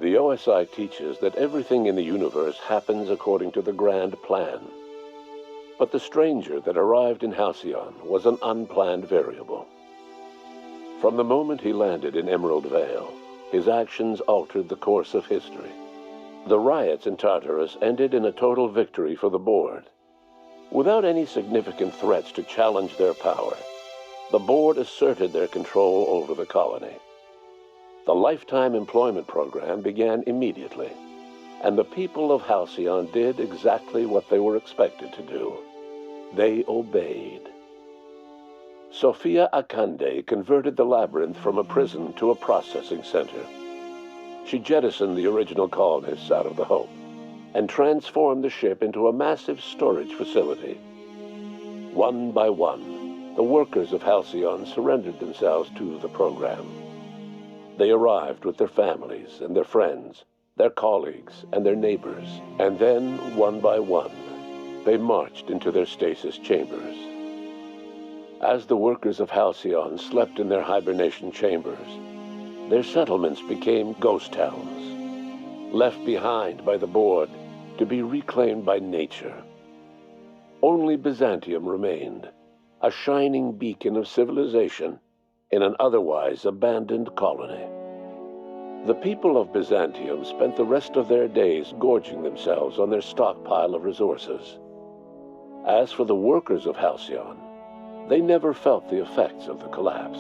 The OSI teaches that everything in the universe happens according to the grand plan. But the stranger that arrived in Halcyon was an unplanned variable. From the moment he landed in Emerald Vale, his actions altered the course of history. The riots in Tartarus ended in a total victory for the Board. Without any significant threats to challenge their power, the Board asserted their control over the colony. The Lifetime Employment Program began immediately, and the people of Halcyon did exactly what they were expected to do. They obeyed. Sophia Akande converted the labyrinth from a prison to a processing center. She jettisoned the original colonists out of the Hope and transformed the ship into a massive storage facility. One by one, the workers of Halcyon surrendered themselves to the program. They arrived with their families and their friends, their colleagues and their neighbors, and then, one by one, they marched into their stasis chambers. As the workers of Halcyon slept in their hibernation chambers, their settlements became ghost towns, left behind by the Board to be reclaimed by nature. Only Byzantium remained, a shining beacon of civilization in an otherwise abandoned colony. The people of Byzantium spent the rest of their days gorging themselves on their stockpile of resources. As for the workers of Halcyon, they never felt the effects of the collapse.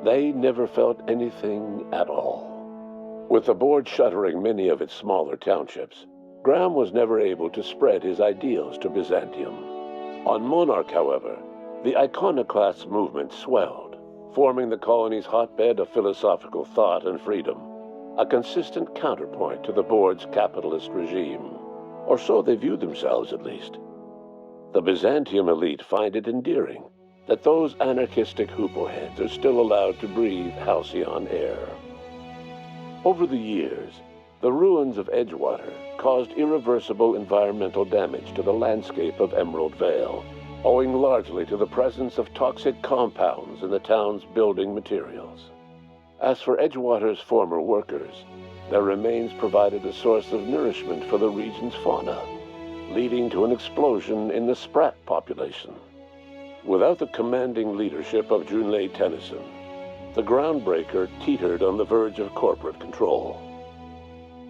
They never felt anything at all. With the Board shuttering many of its smaller townships, Graham was never able to spread his ideals to Byzantium. On Monarch, however, the iconoclast movement swelled, forming the colony's hotbed of philosophical thought and freedom, a consistent counterpoint to the Board's capitalist regime. Or so they viewed themselves, at least. The Byzantium elite find it endearing that those anarchistic hoopleheads are still allowed to breathe Halcyon air. Over the years, the ruins of Edgewater caused irreversible environmental damage to the landscape of Emerald Vale, owing largely to the presence of toxic compounds in the town's building materials. As for Edgewater's former workers, their remains provided a source of nourishment for the region's fauna, leading to an explosion in the sprat population. Without the commanding leadership of Junlei Tennyson, the groundbreaker teetered on the verge of corporate control.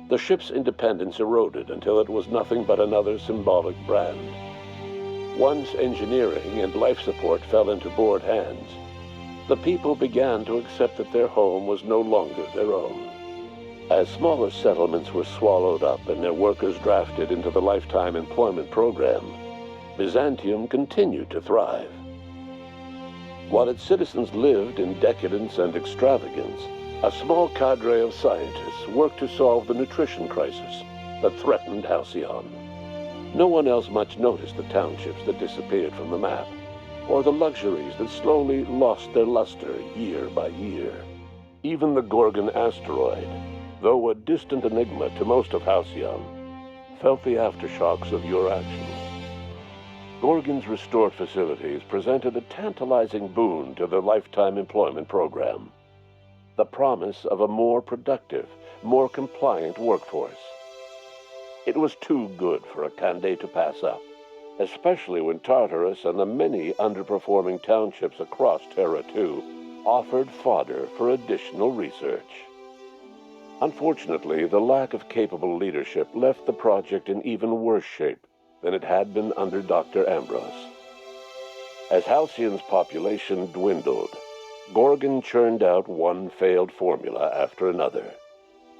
The ship's independence eroded until it was nothing but another symbolic brand. Once engineering and life support fell into Board hands, the people began to accept that their home was no longer their own. As smaller settlements were swallowed up and their workers drafted into the Lifetime Employment Program, Byzantium continued to thrive. While its citizens lived in decadence and extravagance, a small cadre of scientists worked to solve the nutrition crisis that threatened Halcyon. No one else much noticed the townships that disappeared from the map, or the luxuries that slowly lost their luster year by year. Even the Gorgon asteroid, though a distant enigma to most of Halcyon, felt the aftershocks of your actions. Gorgon's restored facilities presented a tantalizing boon to the Lifetime Employment Program, the promise of a more productive, more compliant workforce. It was too good for Akande to pass up, especially when Tartarus and the many underperforming townships across Terra 2 offered fodder for additional research. Unfortunately, the lack of capable leadership left the project in even worse shape than it had been under Dr. Ambrose. As Halcyon's population dwindled, Gorgon churned out one failed formula after another,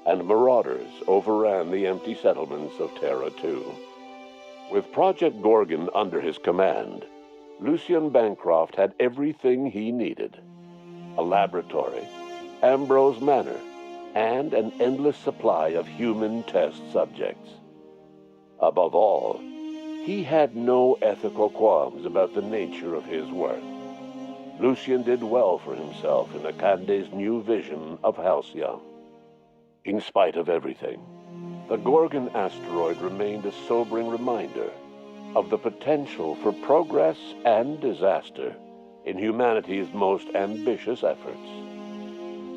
and marauders overran the empty settlements of Terra 2. With Project Gorgon under his command, Lucien Bancroft had everything he needed: a laboratory, Ambrose Manor, and an endless supply of human test subjects. Above all, he had no ethical qualms about the nature of his work. Lucien did well for himself in Akande's new vision of Halcyon. In spite of everything, the Gorgon asteroid remained a sobering reminder of the potential for progress and disaster in humanity's most ambitious efforts.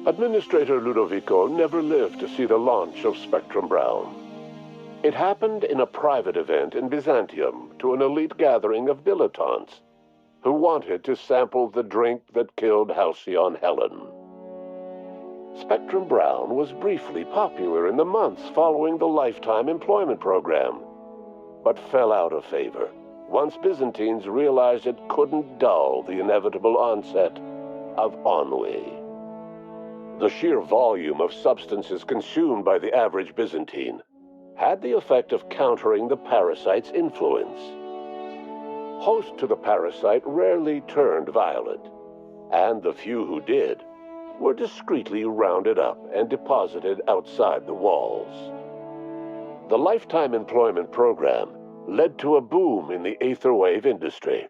Administrator Ludovico never lived to see the launch of Spectrum Brown. It happened in a private event in Byzantium to an elite gathering of dilettantes who wanted to sample the drink that killed Halcyon Helen. Spectrum Brown was briefly popular in the months following the lifetime employment program, but fell out of favor once Byzantines realized it couldn't dull the inevitable onset of ennui. The sheer volume of substances consumed by the average Byzantine had the effect of countering the parasite's influence. Host to the parasite rarely turned violent, and the few who did were discreetly rounded up and deposited outside the walls. The lifetime employment program led to a boom in the aetherwave industry,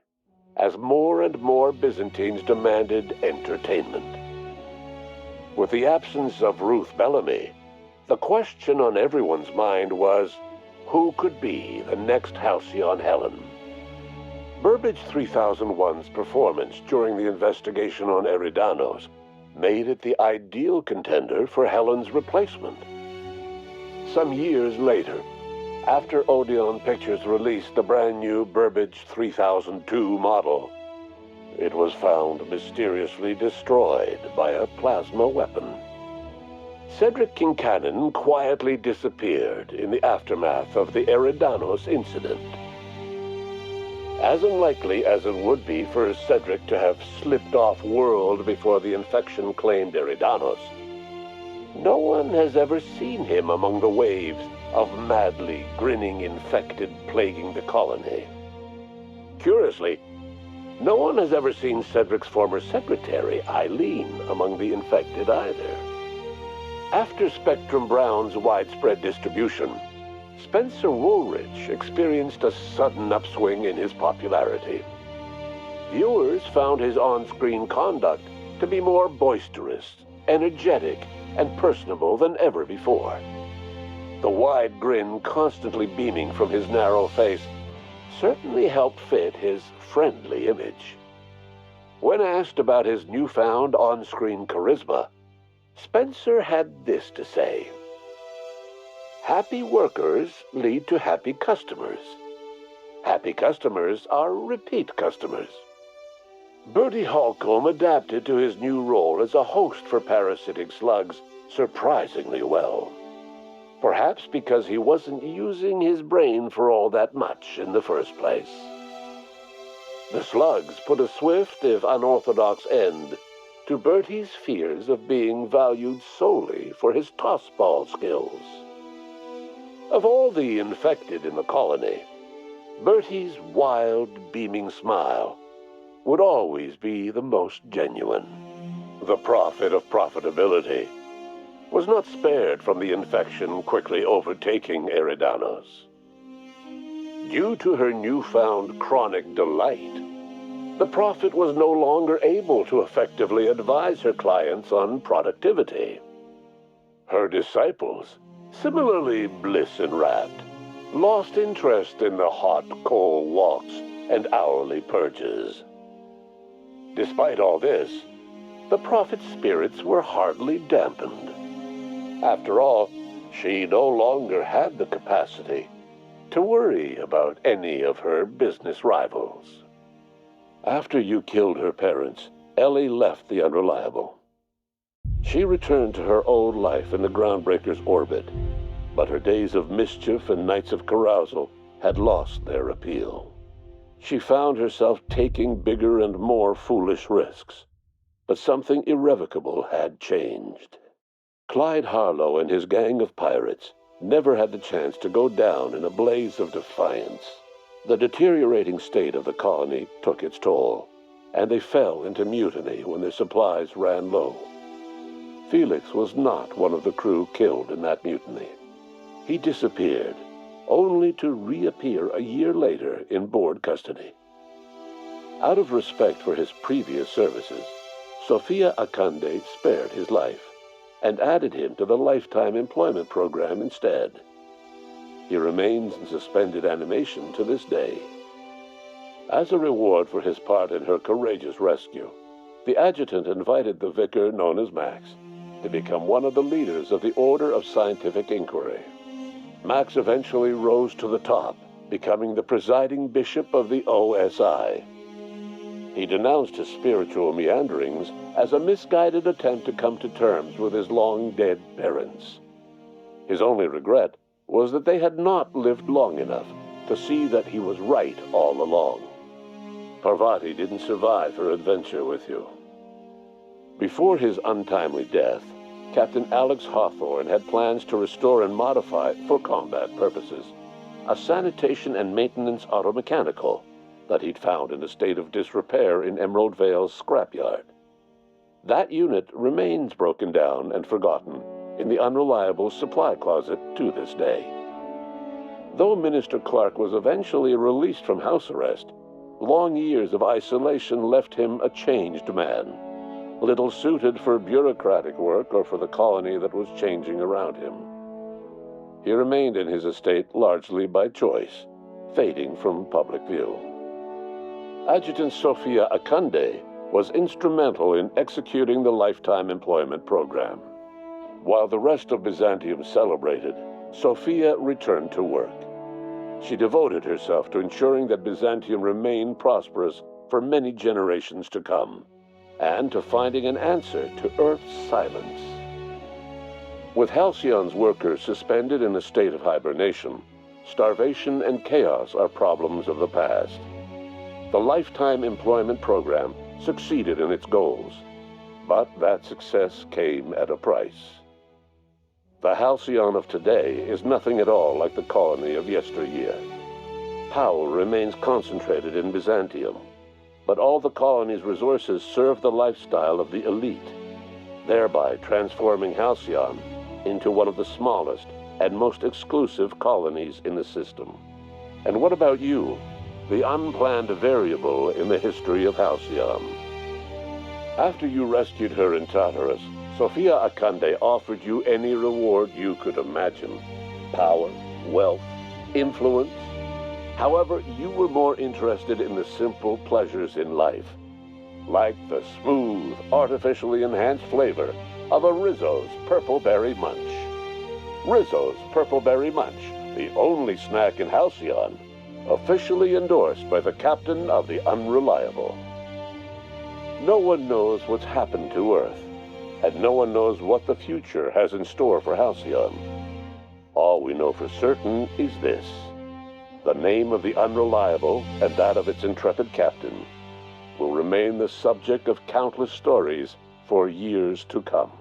as more and more Byzantines demanded entertainment. With the absence of Ruth Bellamy, the question on everyone's mind was, who could be the next Halcyon Helen? Burbage 3001's performance during the investigation on Eridanos made it the ideal contender for Helen's replacement. Some years later, after Odeon Pictures released the brand new Burbage 3002 model, it was found mysteriously destroyed by a plasma weapon. Cedric Kincannon quietly disappeared in the aftermath of the Eridanos incident. As unlikely as it would be for Cedric to have slipped off-world before the infection claimed Eridanos, no one has ever seen him among the waves of madly grinning infected plaguing the colony. Curiously, no one has ever seen Cedric's former secretary, Eileen, among the infected either. After Spectrum Brown's widespread distribution, Spencer Woolrich experienced a sudden upswing in his popularity. Viewers found his on-screen conduct to be more boisterous, energetic, and personable than ever before. The wide grin constantly beaming from his narrow face certainly helped fit his friendly image. When asked about his newfound on-screen charisma, Spencer had this to say: "Happy workers lead to happy customers. Happy customers are repeat customers." Bertie Holcomb adapted to his new role as a host for parasitic slugs surprisingly well. Perhaps because he wasn't using his brain for all that much in the first place. The slugs put a swift, if unorthodox, end to Bertie's fears of being valued solely for his toss-ball skills. Of all the infected in the colony, Bertie's wild, beaming smile would always be the most genuine. The prophet of profitability was not spared from the infection quickly overtaking Eridanos. Due to her newfound chronic delight, the prophet was no longer able to effectively advise her clients on productivity. Her disciples, similarly bliss-enwrapped, lost interest in the hot, cold walks and hourly purges. Despite all this, the prophet's spirits were hardly dampened. After all, she no longer had the capacity to worry about any of her business rivals. After you killed her parents, Ellie left the Unreliable. She returned to her old life in the Groundbreaker's orbit, but her days of mischief and nights of carousal had lost their appeal. She found herself taking bigger and more foolish risks, but something irrevocable had changed. Clyde Harlow and his gang of pirates never had the chance to go down in a blaze of defiance. The deteriorating state of the colony took its toll, and they fell into mutiny when their supplies ran low. Felix was not one of the crew killed in that mutiny. He disappeared, only to reappear a year later in board custody. Out of respect for his previous services, Sophia Akande spared his life and added him to the lifetime employment program instead. He remains in suspended animation to this day. As a reward for his part in her courageous rescue, the adjutant invited the vicar, known as Max, to become one of the leaders of the Order of Scientific Inquiry. Max eventually rose to the top, becoming the presiding bishop of the OSI. He denounced his spiritual meanderings as a misguided attempt to come to terms with his long-dead parents. His only regret was that they had not lived long enough to see that he was right all along. Parvati didn't survive her adventure with you. Before his untimely death, Captain Alex Hawthorne had plans to restore and modify, for combat purposes, a sanitation and maintenance automechanical that he'd found in a state of disrepair in Emerald Vale's scrapyard. That unit remains broken down and forgotten in the unreliable supply closet to this day. Though Minister Clark was eventually released from house arrest, long years of isolation left him a changed man, little suited for bureaucratic work or for the colony that was changing around him. He remained in his estate largely by choice, fading from public view. Adjutant Sophia Akande was instrumental in executing the lifetime employment program. While the rest of Byzantium celebrated, Sophia returned to work. She devoted herself to ensuring that Byzantium remained prosperous for many generations to come, and to finding an answer to Earth's silence. With Halcyon's workers suspended in a state of hibernation, starvation and chaos are problems of the past. The lifetime employment program succeeded in its goals, but that success came at a price. The Halcyon of today is nothing at all like the colony of yesteryear. Power remains concentrated in Byzantium, but all the colony's resources serve the lifestyle of the elite, thereby transforming Halcyon into one of the smallest and most exclusive colonies in the system. And what about you, the unplanned variable in the history of Halcyon? After you rescued her in Tartarus, Sophia Akande offered you any reward you could imagine. Power, wealth, influence. However, you were more interested in the simple pleasures in life, like the smooth, artificially enhanced flavor of a Rizzo's Purple Berry Munch. Rizzo's Purple Berry Munch, the only snack in Halcyon, officially endorsed by the captain of the Unreliable. No one knows what's happened to Earth, and no one knows what the future has in store for Halcyon. All we know for certain is this: the name of the Unreliable and that of its intrepid captain will remain the subject of countless stories for years to come.